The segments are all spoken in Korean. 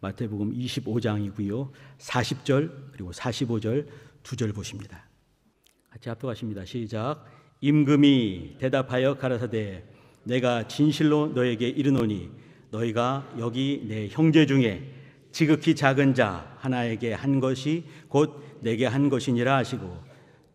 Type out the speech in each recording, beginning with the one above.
마태복음 25장이고요. 40절 그리고 45절 두 절 보십니다. 같이 합독하십니다. 시작. 임금이 대답하여 가라사대 내가 진실로 너에게 이르노니 너희가 여기 내 형제 중에 지극히 작은 자 하나에게 한 것이 곧 내게 한 것이니라 하시고,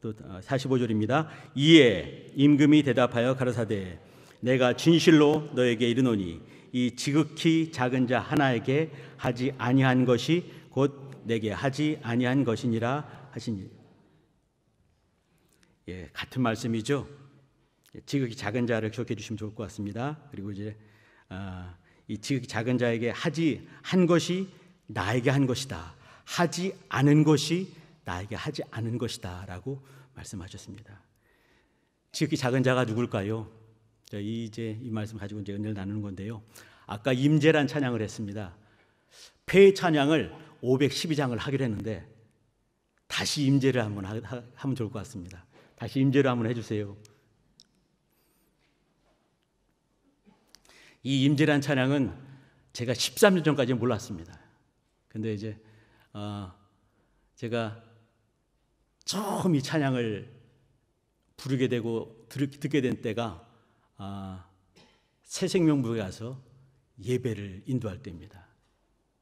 또 45절입니다. 이에 임금이 대답하여 가라사대 내가 진실로 너에게 이르노니 이 지극히 작은 자 하나에게 하지 아니한 것이 곧 내게 하지 아니한 것이니라 하시니. 예, 같은 말씀이죠. 지극히 작은 자를 기억해 주시면 좋을 것 같습니다. 그리고 이제 이 지극히 작은 자에게 하지 한 것이 나에게 한 것이다. 하지 않은 것이 나에게 하지 않은 것이다 라고 말씀하셨습니다. 지극히 작은 자가 누굴까요? 이제 이 말씀 가지고 이제 은혜를 나누는 건데요. 아까 임재란 찬양을 했습니다. 폐 찬양을 512장을 하기로 했는데 다시 임재를 한번 하면 좋을 것 같습니다. 다시 임재를 한번 해주세요. 이 임재란 찬양은 제가 13년 전까지는 몰랐습니다. 근데 이제 제가 처음 이 찬양을 부르게 되고 듣게 된 때가 새생명부에 가서 예배를 인도할 때입니다.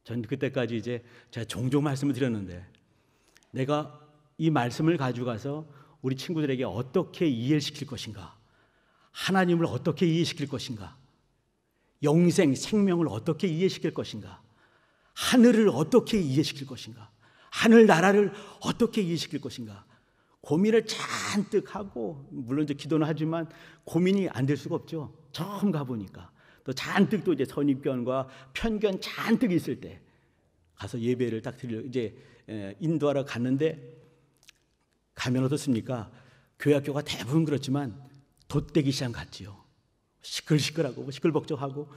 전 그때까지 이제 제가 종종 말씀을 드렸는데 내가 이 말씀을 가지고 가서 우리 친구들에게 어떻게 이해를 시킬 것인가, 하나님을 어떻게 이해시킬 것인가, 영생, 생명을 어떻게 이해시킬 것인가, 하늘을 어떻게 이해시킬 것인가, 하늘 나라를 어떻게 이해시킬 것인가 고민을 잔뜩 하고, 물론 이제 기도는 하지만 고민이 안 될 수가 없죠. 처음 가보니까 또 잔뜩 또 이제 선입견과 편견 잔뜩 있을 때 가서 예배를 딱 이제 인도하러 갔는데 가면 어떻습니까? 교회 학교가 대부분 그렇지만 돛대기 시장 같지요. 시끌시끌하고 시끌벅적하고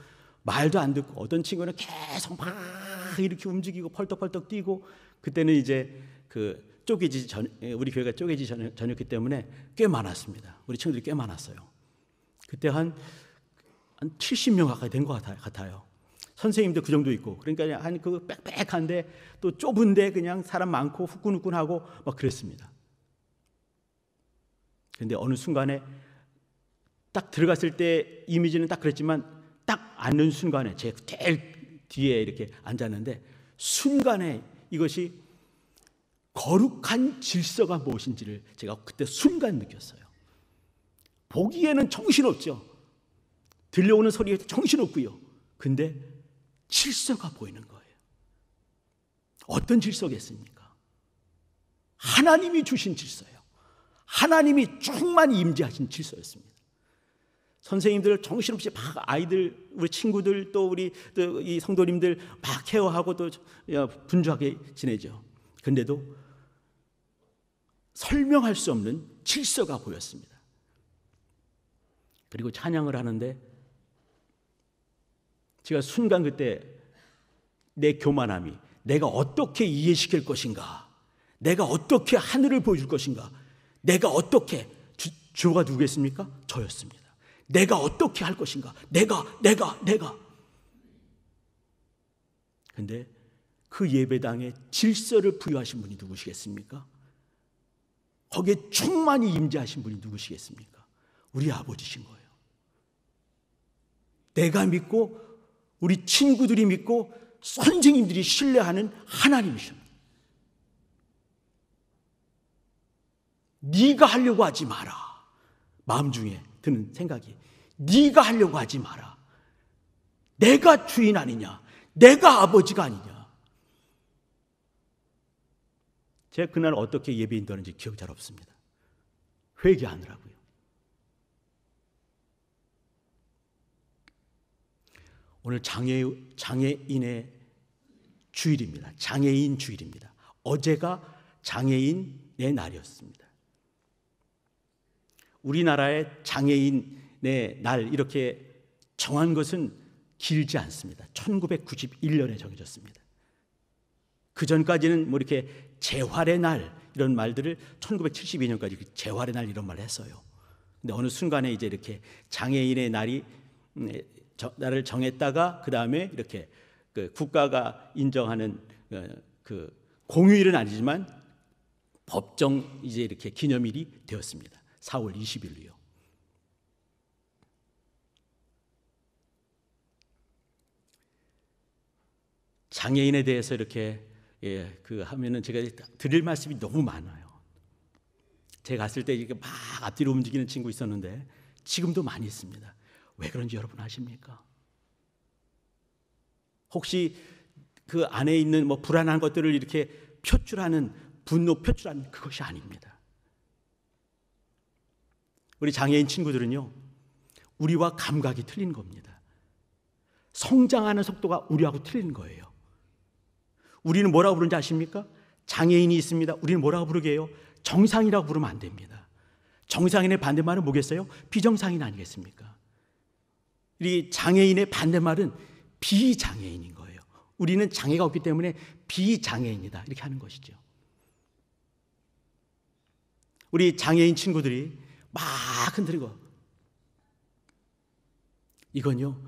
말도 안 듣고, 어떤 친구는 계속 막 이렇게 움직이고 펄떡펄떡 뛰고, 그때는 이제 우리 교회가 쪼개지 전이었기 때문에 꽤 많았습니다. 우리 친구들이 꽤 많았어요. 그때 한 70명 가까이 된 것 같아요. 선생님도 그 정도 있고, 그러니까 한 그 빽빽한데 또 좁은데 그냥 사람 많고 후끈후끈하고 막 그랬습니다. 그런데 어느 순간에 딱 들어갔을 때 이미지는 딱 그랬지만 딱 앉는 순간에 제 제일 뒤에 이렇게 앉았는데 순간에 이것이 거룩한 질서가 무엇인지를 제가 그때 순간 느꼈어요. 보기에는 정신없죠. 들려오는 소리에 정신없고요. 근데 질서가 보이는 거예요. 어떤 질서겠습니까? 하나님이 주신 질서예요. 하나님이 충만히 임재하신 질서였습니다. 선생님들 정신없이 막 아이들, 우리 친구들, 또 우리 또 이 성도님들 막 케어하고 또 분주하게 지내죠. 그런데도 설명할 수 없는 질서가 보였습니다. 그리고 찬양을 하는데 제가 순간 그때 내 교만함이, 내가 어떻게 이해시킬 것인가, 내가 어떻게 하늘을 보여줄 것인가, 내가 어떻게, 주가 누구겠습니까? 저였습니다. 내가 어떻게 할 것인가, 내가. 근데 그 예배당에 질서를 부여하신 분이 누구시겠습니까? 거기에 충만히 임재하신 분이 누구시겠습니까? 우리 아버지신 거예요. 내가 믿고 우리 친구들이 믿고 선생님들이 신뢰하는 하나님이십니다. 네가 하려고 하지 마라. 마음 중에 드는 생각이, 네가 하려고 하지 마라. 내가 주인 아니냐, 내가 아버지가 아니냐. 제가 그날 어떻게 예배 인도하는지 기억이 잘 없습니다. 회개하느라고요. 오늘 장애인의 주일입니다. 장애인 주일입니다. 어제가 장애인의 날이었습니다. 우리나라의 장애인의 날 이렇게 정한 것은 길지 않습니다. 1991년에 정해졌습니다. 그 전까지는 뭐 이렇게 재활의 날 이런 말들을 1972년까지 재활의 날 이런 말을 했어요. 근데 어느 순간에 이제 이렇게 장애인의 날을 정했다가 그 다음에 이렇게 그 국가가 인정하는 그 공휴일은 아니지만 법정 이제 이렇게 기념일이 되었습니다. 4월 20일로요. 장애인에 대해서 이렇게 하면은 제가 드릴 말씀이 너무 많아요. 제가 갔을 때 이렇게 막 앞뒤로 움직이는 친구 있었는데 지금도 많이 있습니다. 왜 그런지 여러분 아십니까? 혹시 그 안에 있는 뭐 불안한 것들을 이렇게 표출하는 분노 표출하는 그것이 아닙니다. 우리 장애인 친구들은요, 우리와 감각이 틀린 겁니다. 성장하는 속도가 우리하고 틀린 거예요. 우리는 뭐라고 부르는지 아십니까? 장애인이 있습니다. 우리는 뭐라고 부르게 해요? 정상이라고 부르면 안 됩니다. 정상인의 반대말은 뭐겠어요? 비정상인 아니겠습니까? 이 장애인의 반대말은 비장애인인 거예요. 우리는 장애가 없기 때문에 비장애인이다 이렇게 하는 것이죠. 우리 장애인 친구들이 막 흔들고, 이건요,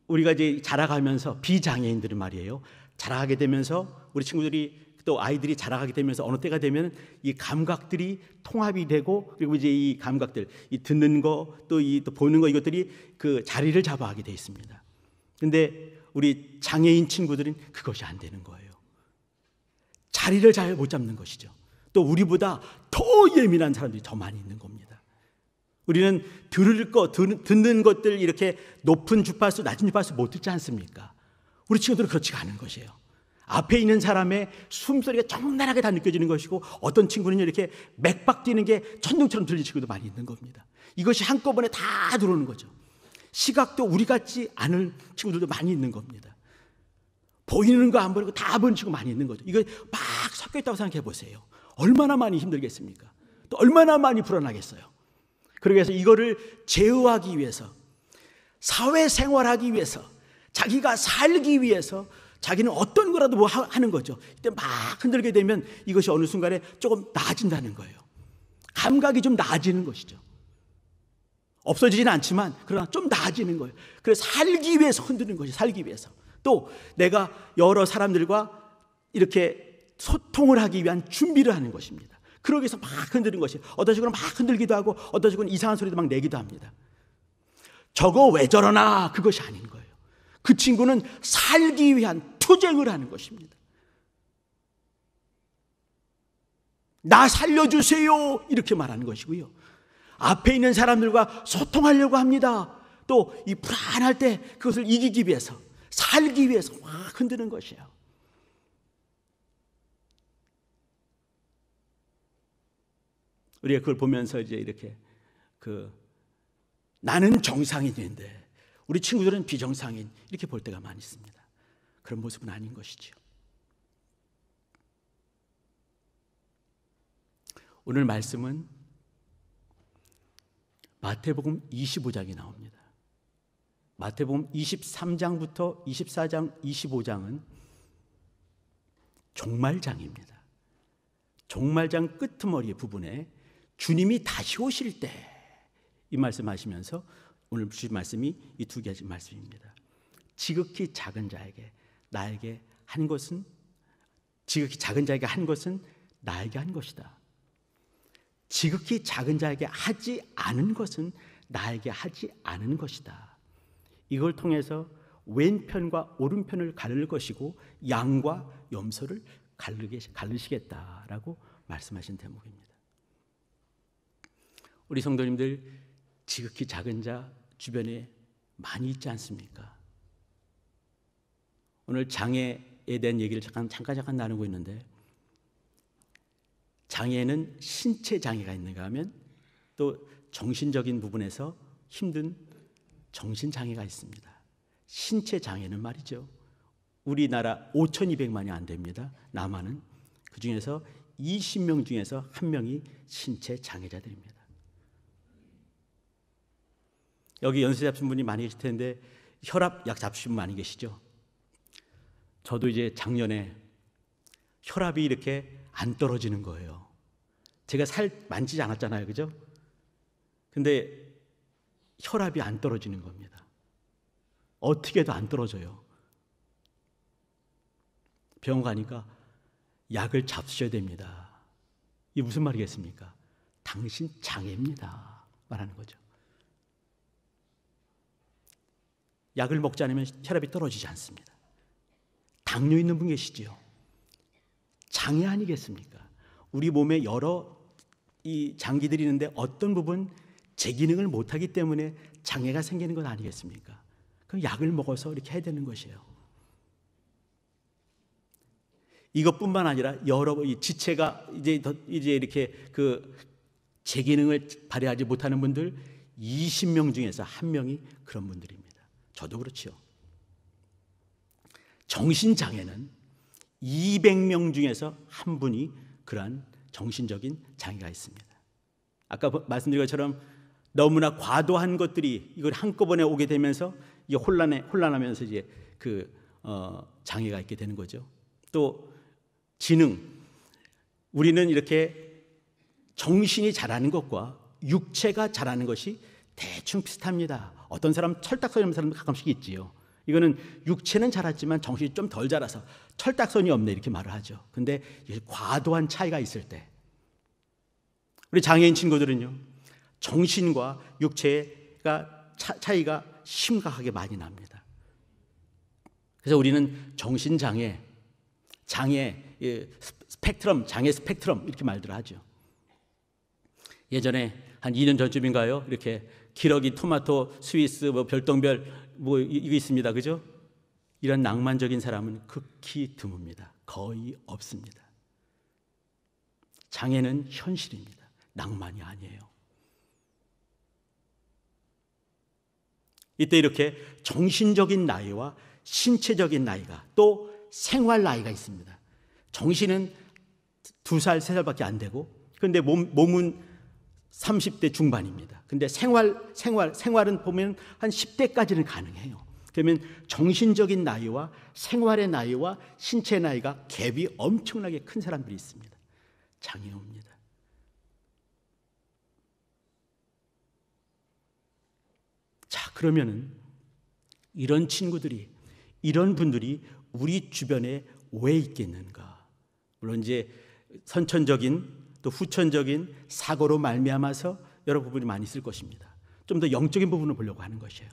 우리가 이제 자라가면서 비장애인들은 말이에요, 자라가게 되면서 우리 친구들이 또 아이들이 자라가게 되면서 어느 때가 되면 이 감각들이 통합이 되고, 그리고 이제 이 감각들, 이 듣는 거 또 또 보는 거, 이것들이 그 자리를 잡아가게 돼 있습니다. 근데 우리 장애인 친구들은 그것이 안 되는 거예요. 자리를 잘 못 잡는 것이죠. 또 우리보다 더 예민한 사람들이 더 많이 있는 겁니다. 우리는 듣는 것들 이렇게 높은 주파수, 낮은 주파수 못 듣지 않습니까? 우리 친구들은 그렇지가 않은 것이에요. 앞에 있는 사람의 숨소리가 적나라하게 다 느껴지는 것이고, 어떤 친구는 이렇게 맥박 뛰는 게 천둥처럼 들리는 친구도 많이 있는 겁니다. 이것이 한꺼번에 다 들어오는 거죠. 시각도 우리 같지 않은 친구들도 많이 있는 겁니다. 보이는 거 안 보이는 거 다 보는 친구 많이 있는 거죠. 이거 막 섞여 있다고 생각해 보세요. 얼마나 많이 힘들겠습니까? 또 얼마나 많이 불안하겠어요. 그래서 이거를 제어하기 위해서, 사회생활하기 위해서, 자기가 살기 위해서 자기는 어떤 거라도 뭐 하는 거죠. 이때 막 흔들게 되면 이것이 어느 순간에 조금 나아진다는 거예요. 감각이 좀 나아지는 것이죠. 없어지지는 않지만 그러나 좀 나아지는 거예요. 그래서 살기 위해서 흔드는 것이, 살기 위해서. 또 내가 여러 사람들과 이렇게 소통을 하기 위한 준비를 하는 것입니다. 그러기 위해서 막 흔드는 것이, 어떤 식으로 막 흔들기도 하고 어떤 식으로는 이상한 소리도 막 내기도 합니다. 저거 왜 저러나, 그것이 아닌 거예요. 그 친구는 살기 위한 투쟁을 하는 것입니다. 나 살려주세요 이렇게 말하는 것이고요. 앞에 있는 사람들과 소통하려고 합니다. 또 이 불안할 때 그것을 이기기 위해서, 살기 위해서 막 흔드는 것이에요. 우리가 그걸 보면서 이제 이렇게 나는 정상인인데 우리 친구들은 비정상인, 이렇게 볼 때가 많이 있습니다. 그런 모습은 아닌 것이죠. 오늘 말씀은 마태복음 25장이 나옵니다. 마태복음 23장부터 24장, 25장은 종말장입니다. 종말장 끄트머리 부분에 주님이 다시 오실 때 이 말씀하시면서 오늘 주신 말씀이 이 두 가지 말씀입니다. 지극히 작은 자에게 나에게 한 것은, 지극히 작은 자에게 한 것은 나에게 한 것이다. 지극히 작은 자에게 하지 않은 것은 나에게 하지 않은 것이다. 이걸 통해서 왼편과 오른편을 가를 것이고 양과 염소를 가르시겠다라고 말씀하신 대목입니다. 우리 성도님들, 지극히 작은 자 주변에 많이 있지 않습니까? 오늘 장애에 대한 얘기를 잠깐 나누고 있는데, 장애는 신체 장애가 있는가 하면 또 정신적인 부분에서 힘든 정신 장애가 있습니다. 신체 장애는 말이죠, 우리나라 5,200만이 안 됩니다. 남한은 그 중에서 20명 중에서 1명이 신체 장애자들입니다. 여기 연세 잡수신 분이 많이 계실 텐데 혈압 약 잡수신 분 많이 계시죠? 저도 이제 작년에 혈압이 이렇게 안 떨어지는 거예요. 제가 살 만지지 않았잖아요, 그죠? 근데 혈압이 안 떨어지는 겁니다. 어떻게 해도 안 떨어져요. 병원 가니까 약을 잡수셔야 됩니다. 이게 무슨 말이겠습니까? 당신 장애입니다 말하는 거죠. 약을 먹지 않으면 혈압이 떨어지지 않습니다. 당뇨 있는 분 계시지요? 장애 아니겠습니까? 우리 몸에 여러 이 장기들이 있는데 어떤 부분 제 기능을 못하기 때문에 장애가 생기는 것 아니겠습니까? 그럼 약을 먹어서 이렇게 해야 되는 것이에요. 이것뿐만 아니라 여러 이 지체가 이제 이렇게 그 제 기능을 발휘하지 못하는 분들 20명 중에서 한 명이 그런 분들입니다. 저도 그렇죠. 정신장애는 200명 중에서 한 분이 그러한 정신적인 장애가 있습니다. 아까 말씀드린 것처럼 너무나 과도한 것들이 이걸 한꺼번에 오게 되면서 이게 혼란하면서 이제 장애가 있게 되는 거죠. 또 지능, 우리는 이렇게 정신이 자라는 것과 육체가 자라는 것이 대충 비슷합니다. 어떤 사람 철딱선이 없는 사람도 가끔씩 있지요. 이거는 육체는 자랐지만 정신이 좀 덜 자라서 철딱선이 없네 이렇게 말을 하죠. 근데 과도한 차이가 있을 때 우리 장애인 친구들은요, 정신과 육체가 차이가 심각하게 많이 납니다. 그래서 우리는 정신장애, 장애 스펙트럼, 장애 스펙트럼 이렇게 말들 하죠. 예전에 한 2년 전쯤인가요? 이렇게 기러기, 토마토, 스위스, 별똥별 이거 있습니다. 그죠? 이런 낭만적인 사람은 극히 드뭅니다. 거의 없습니다. 장애는 현실입니다. 낭만이 아니에요. 이때 이렇게 정신적인 나이와 신체적인 나이가 또 생활 나이가 있습니다. 정신은 2살, 3살밖에 안 되고, 그런데 몸은 30대 중반입니다. 근데 생활은 보면 한 10대까지는 가능해요. 그러면 정신적인 나이와 생활의 나이와 신체 나이가 갭이 엄청나게 큰 사람들이 있습니다. 장애입니다. 자, 그러면은 이런 친구들이, 이런 분들이 우리 주변에 왜 있겠는가? 물론 이제 선천적인 또 후천적인 사고로 말미암아서 여러 부분이 많이 있을 것입니다. 좀 더 영적인 부분을 보려고 하는 것이에요.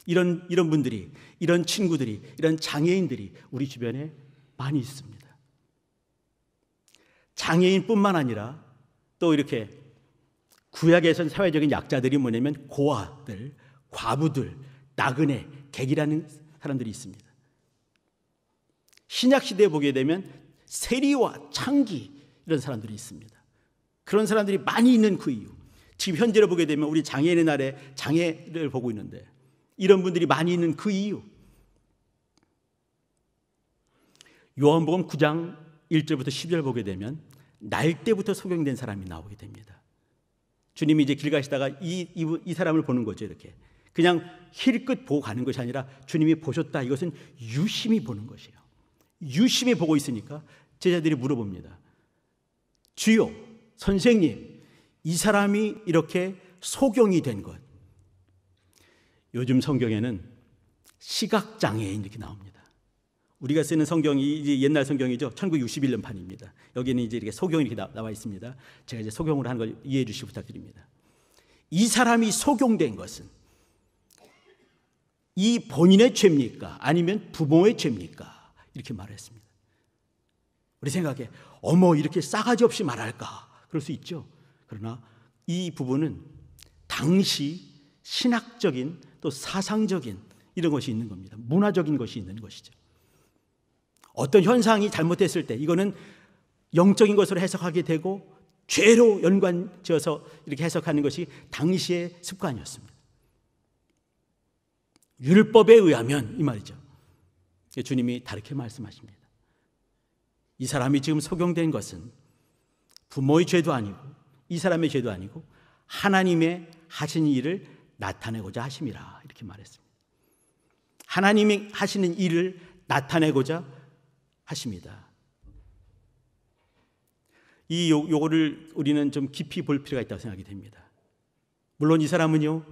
이런 분들이, 이런 친구들이, 이런 장애인들이 우리 주변에 많이 있습니다. 장애인뿐만 아니라 또 이렇게 구약에선 사회적인 약자들이 뭐냐면 고아들, 과부들, 나그네, 객이라는 사람들이 있습니다. 신약 시대에 보게 되면 세리와 창기 이런 사람들이 있습니다. 그런 사람들이 많이 있는 그 이유, 지금 현재로 보게 되면 우리 장애인의 날에 장애를 보고 있는데 이런 분들이 많이 있는 그 이유, 요한복음 9장 1절부터 10절 보게 되면 날 때부터 소경된 사람이 나오게 됩니다. 주님이 이제 길 가시다가 이 사람을 보는 거죠. 이렇게 그냥 힐끗 보고 가는 것이 아니라 주님이 보셨다, 이것은 유심히 보는 것이에요. 유심히 보고 있으니까 제자들이 물어봅니다. 주여, 선생님, 이 사람이 이렇게 소경이 된 것, 요즘 성경에는 시각장애인 이렇게 나옵니다. 우리가 쓰는 성경이 이제 옛날 성경이죠. 1961년 판입니다. 여기는 이제 이렇게 소경이 이렇게 나와 있습니다. 제가 이제 소경으로 하는 걸 이해해 주시기 부탁드립니다. 이 사람이 소경된 것은 이 본인의 죄입니까? 아니면 부모의 죄입니까? 이렇게 말했습니다. 우리 생각에 어머 이렇게 싸가지 없이 말할까? 그럴 수 있죠. 그러나 이 부분은 당시 신학적인 또 사상적인 이런 것이 있는 겁니다. 문화적인 것이 있는 것이죠. 어떤 현상이 잘못됐을 때 이거는 영적인 것으로 해석하게 되고 죄로 연관지어서 이렇게 해석하는 것이 당시의 습관이었습니다. 율법에 의하면 이 말이죠. 주님이 다르게 말씀하십니다. 이 사람이 지금 소경된 것은 부모의 죄도 아니고 이 사람의 죄도 아니고 하나님의 하신 일을 나타내고자 하심이라 이렇게 말했습니다. 하나님이 하시는 일을 나타내고자 하십니다. 요거를 우리는 좀 깊이 볼 필요가 있다고 생각이 됩니다. 물론 이 사람은요,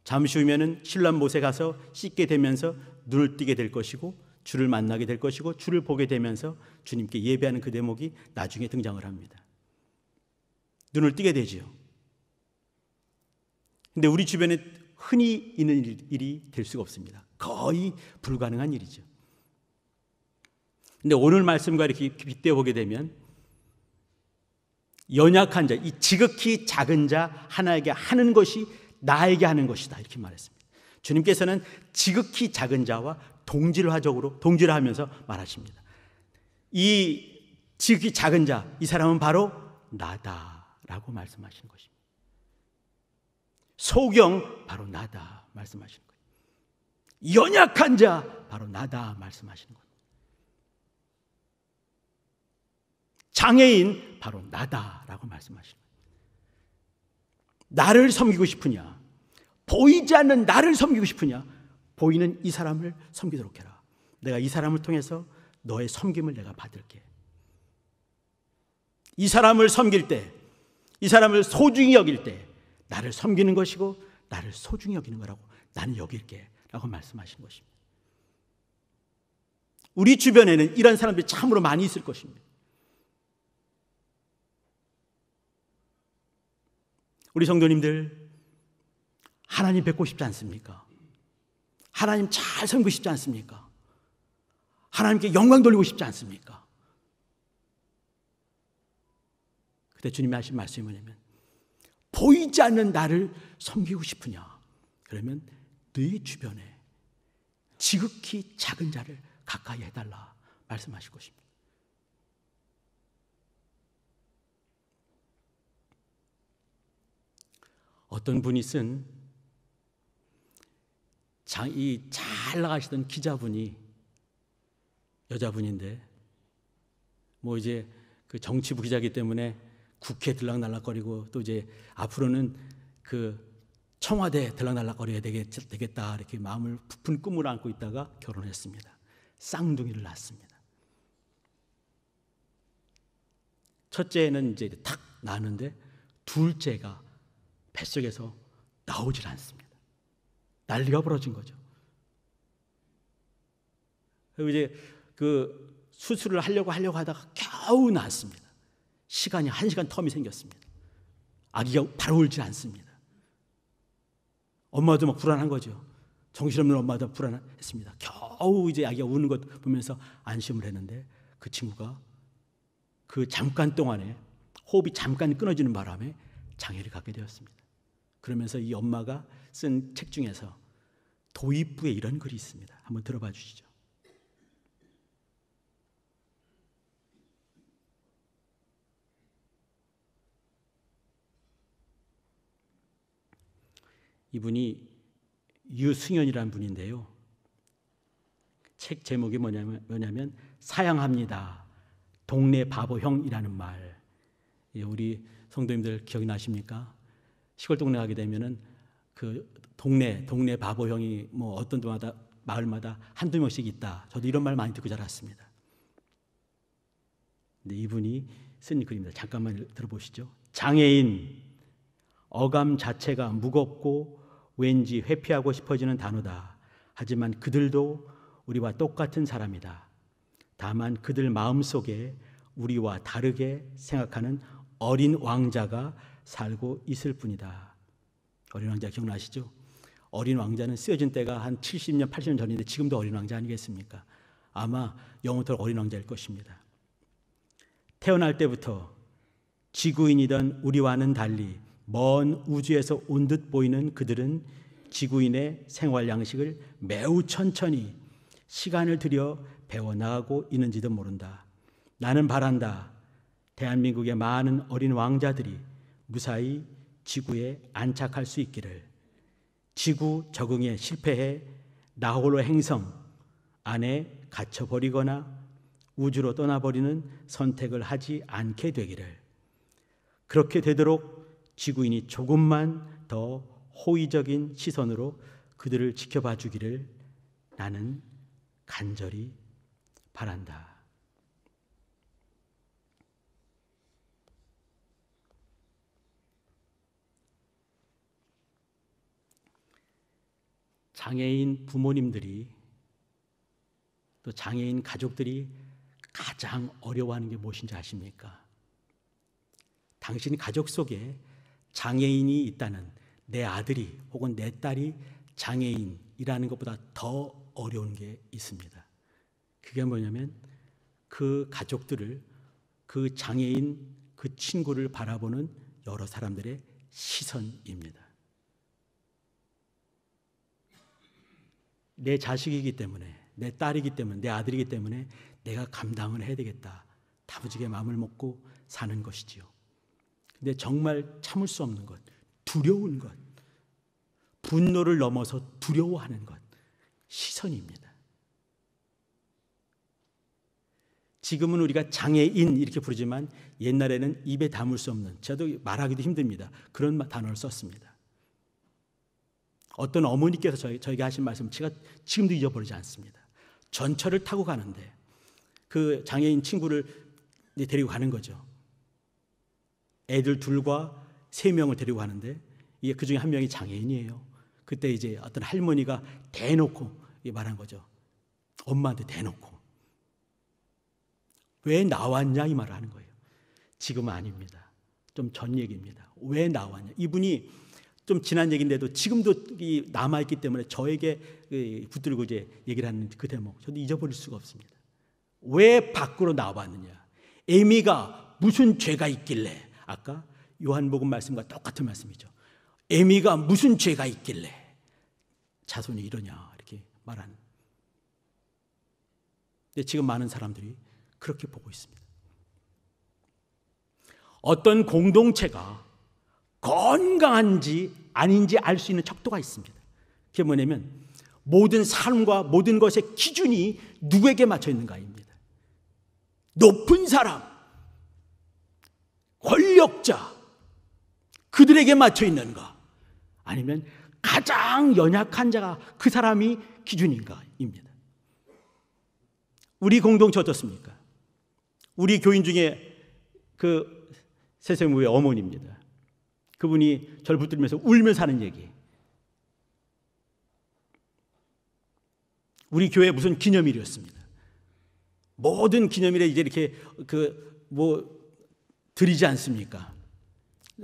잠시 후면은 신랑 못에 가서 씻게 되면서 눈을 뜨게 될 것이고 주를 만나게 될 것이고 주를 보게 되면서 주님께 예배하는 그 대목이 나중에 등장을 합니다. 눈을 뜨게 되지요. 근데 우리 주변에 흔히 있는 일이 될 수가 없습니다. 거의 불가능한 일이죠. 근데 오늘 말씀과 이렇게 빗대어 보게 되면 연약한 자, 이 지극히 작은 자 하나에게 하는 것이 나에게 하는 것이다, 이렇게 말했습니다. 주님께서는 지극히 작은 자와 동질하면서 말하십니다. 이 지극히 작은 자, 이 사람은 바로 나다라고 말씀하시는 것입니다. 소경, 바로 나다 말씀하시는 거예요. 연약한 자, 바로 나다 말씀하시는 거예요. 장애인, 바로 나다라고 말씀하시는 거예요. 나를 섬기고 싶으냐, 보이지 않는 나를 섬기고 싶으냐, 보이는 이 사람을 섬기도록 해라. 내가 이 사람을 통해서 너의 섬김을 내가 받을게. 이 사람을 섬길 때, 이 사람을 소중히 여길 때 나를 섬기는 것이고 나를 소중히 여기는 거라고 나는 여길게 라고 말씀하신 것입니다. 우리 주변에는 이런 사람들이 참으로 많이 있을 것입니다. 우리 성도님들, 하나님 뵙고 싶지 않습니까? 하나님 잘 섬기고 싶지 않습니까? 하나님께 영광 돌리고 싶지 않습니까? 그때 주님이 하신 말씀이 뭐냐면, 보이지 않는 나를 섬기고 싶으냐? 그러면 네 주변에 지극히 작은 자를 가까이 해달라 말씀하실 것입니다. 어떤 분이 쓴 이 잘 나가시던 기자분이 여자분인데, 뭐 이제 그 정치부 기자이기 때문에 국회 들락날락거리고 또 이제 앞으로는 그 청와대 들락날락거려야 되겠다 이렇게 마음을 부푼 꿈을 안고 있다가 결혼했습니다. 쌍둥이를 낳았습니다. 첫째는 이제 탁 낳았는데 둘째가 뱃속에서 나오질 않습니다. 난리가 벌어진 거죠. 그리고 이제 그 수술을 하려고 하다가 겨우 낳았습니다. 시간이 1시간 텀이 생겼습니다. 아기가 바로 울지 않습니다. 엄마도 막 불안한 거죠. 정신없는 엄마도 불안했습니다. 겨우 이제 아기가 우는 것 보면서 안심을 했는데 그 친구가 그 잠깐 동안에 호흡이 잠깐 끊어지는 바람에 장애를 갖게 되었습니다. 그러면서 이 엄마가 쓴 책 중에서 도입부에 이런 글이 있습니다. 한번 들어봐 주시죠. 이분이 유승현이라는 분인데요. 책 제목이 뭐냐면 사양합니다. 동네 바보형이라는 말. 우리 성도님들 기억나십니까? 시골 동네 가게 되면은 그 동네 바보형이 뭐 어떤 동마다 마을마다 한두 명씩 있다. 저도 이런 말 많이 듣고 자랐습니다. 근데 이분이 쓴 글입니다. 잠깐만 들어보시죠. 장애인, 어감 자체가 무겁고 왠지 회피하고 싶어지는 단어다. 하지만 그들도 우리와 똑같은 사람이다. 다만 그들 마음속에 우리와 다르게 생각하는 어린 왕자가 살고 있을 뿐이다. 어린 왕자 기억나시죠? 어린 왕자는 쓰여진 때가 한 70년, 80년 전인데 지금도 어린 왕자 아니겠습니까? 아마 영원토록 어린 왕자일 것입니다. 태어날 때부터 지구인이던 우리와는 달리 먼 우주에서 온 듯 보이는 그들은 지구인의 생활 양식을 매우 천천히 시간을 들여 배워나가고 있는지도 모른다. 나는 바란다. 대한민국의 많은 어린 왕자들이 무사히 지구에 안착할 수 있기를. 지구 적응에 실패해 나홀로 행성 안에 갇혀버리거나 우주로 떠나버리는 선택을 하지 않게 되기를. 그렇게 되도록 지구인이 조금만 더 호의적인 시선으로 그들을 지켜봐 주기를 나는 간절히 바란다. 장애인 부모님들이 또 장애인 가족들이 가장 어려워하는 게 무엇인지 아십니까? 당신 가족 속에 장애인이 있다는, 내 아들이 혹은 내 딸이 장애인이라는 것보다 더 어려운 게 있습니다. 그게 뭐냐면 그 가족들을, 그 장애인, 그 친구를 바라보는 여러 사람들의 시선입니다. 내 자식이기 때문에, 내 딸이기 때문에, 내 아들이기 때문에 내가 감당을 해야 되겠다, 다부지게 마음을 먹고 사는 것이지요. 근데 정말 참을 수 없는 것, 두려운 것, 분노를 넘어서 두려워하는 것, 시선입니다. 지금은 우리가 장애인 이렇게 부르지만 옛날에는 입에 담을 수 없는, 저도 말하기도 힘듭니다, 그런 단어를 썼습니다. 어떤 어머니께서 저에게 하신 말씀 제가 지금도 잊어버리지 않습니다. 전철을 타고 가는데 그 장애인 친구를 데리고 가는 거죠. 애들 둘과 3명을 데리고 가는데 그 중에 한 명이 장애인이에요. 그때 이제 어떤 할머니가 대놓고 말한 거죠. 엄마한테 대놓고. 왜 나왔냐 이 말을 하는 거예요. 지금은 아닙니다. 좀 전 얘기입니다. 왜 나왔냐. 이분이 좀 지난 얘기인데도 지금도 남아있기 때문에 저에게 붙들고 이제 얘기를 하는 그 대목, 저도 잊어버릴 수가 없습니다. 왜 밖으로 나왔느냐. 애미가 무슨 죄가 있길래, 아까 요한복음 말씀과 똑같은 말씀이죠. 애미가 무슨 죄가 있길래 자손이 이러냐 이렇게 말하는. 근데 지금 많은 사람들이 그렇게 보고 있습니다. 어떤 공동체가 건강한지 아닌지 알 수 있는 척도가 있습니다. 그게 뭐냐면 모든 삶과 모든 것의 기준이 누구에게 맞춰 있는가입니다. 높은 사람, 권력자, 그들에게 맞춰 있는가, 아니면 가장 연약한 자가 그 사람이 기준인가입니다. 우리 공동체 어떻습니까? 우리 교인 중에 그 세세무의 어머니입니다. 그분이 저를 붙들면서 울면서 하는 얘기. 우리 교회 무슨 기념일이었습니다. 모든 기념일에 이제 이렇게 드리지 않습니까?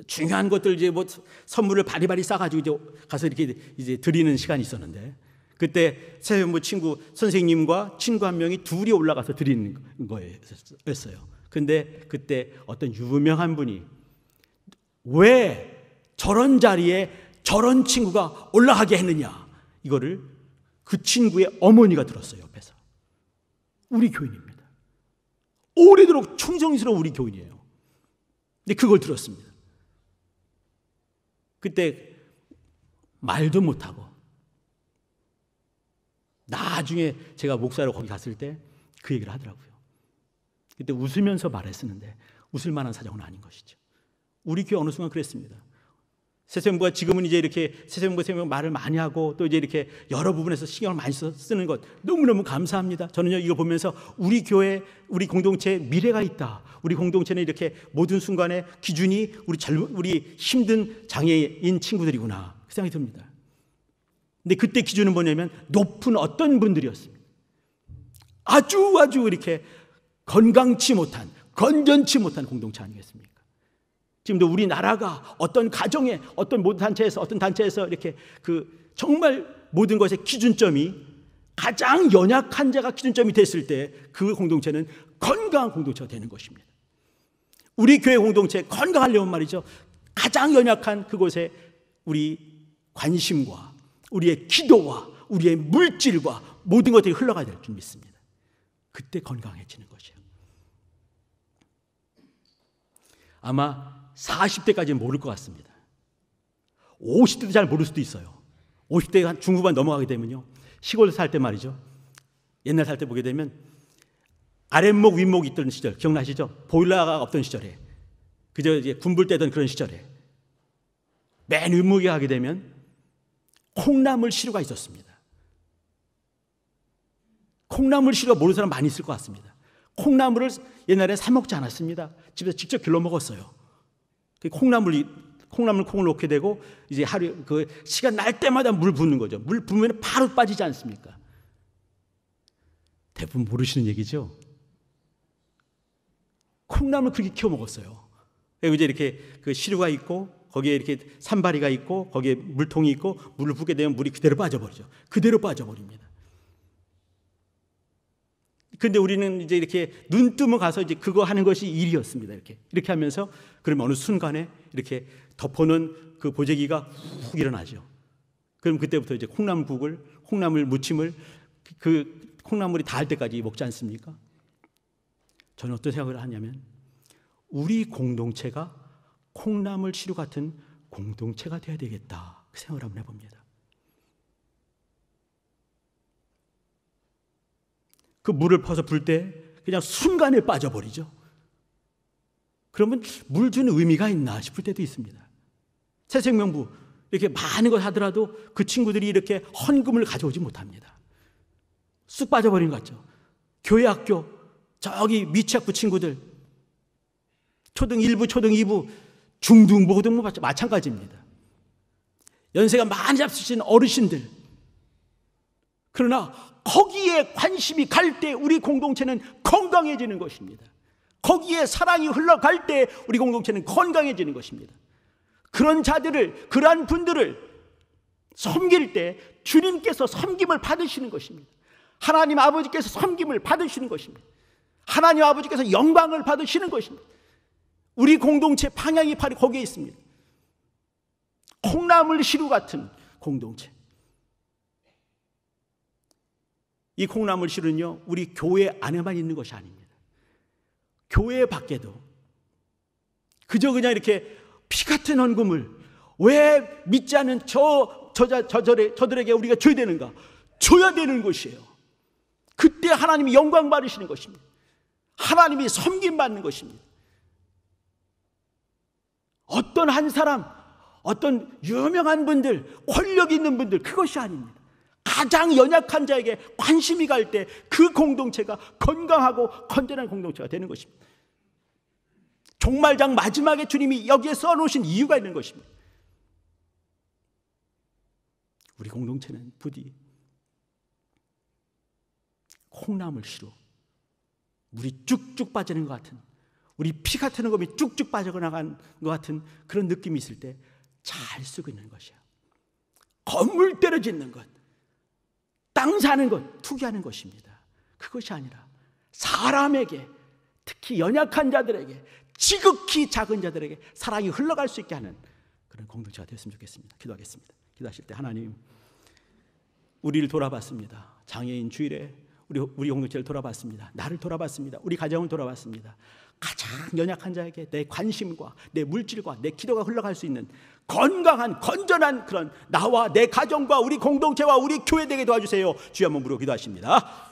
중요한 것들 이제 선물을 바리바리 싸가지고 이제 가서 이렇게 이제 드리는 시간이 있었는데, 그때 세세무 친구 선생님과 친구 한 명이 둘이 올라가서 드리는 거였어요. 근데 그때 어떤 유명한 분이 왜 저런 자리에 저런 친구가 올라가게 했느냐, 이거를 그 친구의 어머니가 들었어요. 옆에서. 우리 교인입니다. 오래도록 충성스러운 우리 교인이에요. 근데 그걸 들었습니다. 그때 말도 못하고, 나중에 제가 목사로 거기 갔을 때 그 얘기를 하더라고요. 그때 웃으면서 말했었는데 웃을 만한 사정은 아닌 것이죠. 우리 교회 어느 순간 그랬습니다. 세세무가 지금은 이제 이렇게 세세무가 말을 많이 하고 또 이제 이렇게 여러 부분에서 신경을 많이 쓰는 것 너무너무 감사합니다. 저는요 이거 보면서 우리 교회, 우리 공동체에 미래가 있다. 우리 공동체는 이렇게 모든 순간에 기준이 우리 힘든 장애인 친구들이구나, 그 생각이 듭니다. 근데 그때 기준은 뭐냐면 높은 어떤 분들이었습니다. 아주 이렇게 건강치 못한, 건전치 못한 공동체 아니겠습니까? 지금도 우리나라가 어떤 가정에, 어떤 단체에서 이렇게 정말 모든 것의 기준점이 가장 연약한 자가 기준점이 됐을 때 그 공동체는 건강한 공동체가 되는 것입니다. 우리 교회 공동체 건강하려면 말이죠, 가장 연약한 그곳에 우리 관심과 우리의 기도와 우리의 물질과 모든 것들이 흘러가야 될 줄 믿습니다. 그때 건강해지는 것이에요. 아마 40대까지는 모를 것 같습니다. 50대도 잘 모를 수도 있어요. 50대 한 중후반 넘어가게 되면요, 시골 살 때 말이죠, 옛날 살 때 보게 되면 아랫목 윗목이 있던 시절 기억나시죠? 보일러가 없던 시절에, 그저 이제 군불 떼던 그런 시절에 맨 윗목에 가게 되면 콩나물 시루가 있었습니다. 콩나물 시루가 모르는 사람 많이 있을 것 같습니다. 콩나물을 옛날에 사 먹지 않았습니다. 집에서 직접 길러 먹었어요. 콩을 놓게 되고 이제 하루 시간 날 때마다 물 붓는 거죠. 물 부으면 바로 빠지지 않습니까? 대부분 모르시는 얘기죠. 콩나물 그렇게 키워 먹었어요. 그리고 이제 이렇게 그 시루가 있고 거기에 이렇게 산바리가 있고 거기에 물통이 있고 물을 붓게 되면 물이 그대로 빠져버리죠. 그대로 빠져버립니다. 근데 우리는 이제 이렇게 눈 뜨면 가서 이제 그거 하는 것이 일이었습니다. 이렇게 하면서 그러면 어느 순간에 이렇게 덮어놓은 그 보재기가 훅 일어나죠. 그럼 그때부터 이제 콩나물 무침을 그 콩나물이 닿을 때까지 먹지 않습니까? 저는 어떤 생각을 하냐면 우리 공동체가 콩나물 시루 같은 공동체가 되어야 되겠다, 그 생각을 한번 해봅니다. 그 물을 퍼서 불 때 그냥 순간에 빠져버리죠. 그러면 물 주는 의미가 있나 싶을 때도 있습니다. 새생명부 이렇게 많은 걸 하더라도 그 친구들이 이렇게 헌금을 가져오지 못합니다. 쑥 빠져버리는 것 같죠. 교회 학교 저기 미취학부 친구들 초등 1부 초등 2부 중등부 고등부 마찬가지입니다. 연세가 많이 잡수신 어르신들, 그러나 거기에 관심이 갈 때 우리 공동체는 건강해지는 것입니다. 거기에 사랑이 흘러갈 때 우리 공동체는 건강해지는 것입니다. 그런 자들을, 그러한 분들을 섬길 때 주님께서 섬김을 받으시는 것입니다. 하나님 아버지께서 섬김을 받으시는 것입니다. 하나님 아버지께서 영광을 받으시는 것입니다. 우리 공동체 방향이 바로 거기에 있습니다. 콩나물 시루 같은 공동체. 이 콩나물 시루는요, 우리 교회 안에만 있는 것이 아닙니다. 교회 밖에도 그저 그냥 이렇게 피 같은 헌금을 왜 믿지 않는 저들에게 우리가 줘야 되는가? 줘야 되는 것이에요. 그때 하나님이 영광 받으시는 것입니다. 하나님이 섬김 받는 것입니다. 어떤 한 사람, 어떤 유명한 분들, 권력 있는 분들, 그것이 아닙니다. 가장 연약한 자에게 관심이 갈 때 그 공동체가 건강하고 건전한 공동체가 되는 것입니다. 종말장 마지막에 주님이 여기에 써놓으신 이유가 있는 것입니다. 우리 공동체는 부디 콩나물 시루, 물이 쭉쭉 빠지는 것 같은, 우리 피 같은 것이 쭉쭉 빠져나간 것 같은 그런 느낌이 있을 때 잘 쓰고 있는 것이야. 건물 때려 짓는 것, 땅 사는 것, 투기하는 것입니다. 그것이 아니라 사람에게, 특히 연약한 자들에게, 지극히 작은 자들에게 사랑이 흘러갈 수 있게 하는 그런 공동체가 되었으면 좋겠습니다. 기도하겠습니다. 기도하실 때 하나님, 우리를 돌아봤습니다. 장애인 주일에 우리 공동체를 돌아봤습니다. 나를 돌아봤습니다. 우리 가정을 돌아봤습니다. 가장 연약한 자에게 내 관심과 내 물질과 내 기도가 흘러갈 수 있는 건강한 건전한 그런 나와 내 가정과 우리 공동체와 우리 교회 되게 도와주세요. 주여 한번 부르고 기도하십니다.